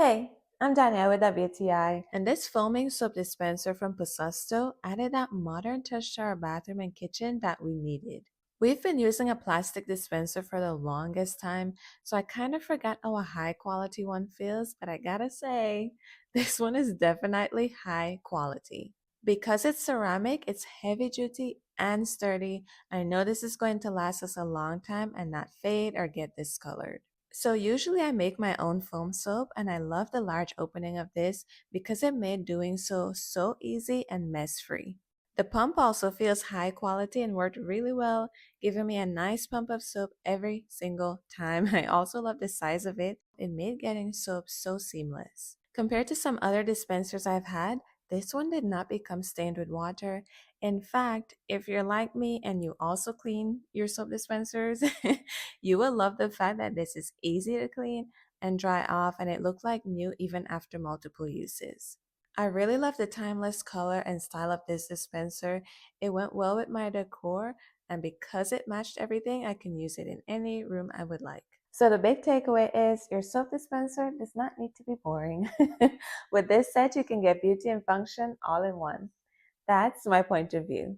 Hey, I'm Danielle with WTI, and this foaming soap dispenser from POSOSTO added that modern touch to our bathroom and kitchen that we needed. We've been using a plastic dispenser for the longest time, so I kind of forgot how a high quality one feels, but I gotta say, this one is definitely high quality. Because it's ceramic, it's heavy duty and sturdy. I know this is going to last us a long time and not fade or get discolored. So usually I make my own foam soap and I love the large opening of this because it made doing so easy and mess free. The pump also feels high quality and worked really well, giving me a nice pump of soap every single time. I also love the size of it. It made getting soap so seamless. Compared to some other dispensers I've had, this one did not become stained with water. In fact, if you're like me and you also clean your soap dispensers, you will love the fact that this is easy to clean and dry off, and it looks like new even after multiple uses. I really love the timeless color and style of this dispenser. It went well with my decor, and because it matched everything, I can use it in any room I would like. So the big takeaway is your soap dispenser does not need to be boring. With this set, you can get beauty and function all in one. That's my point of view.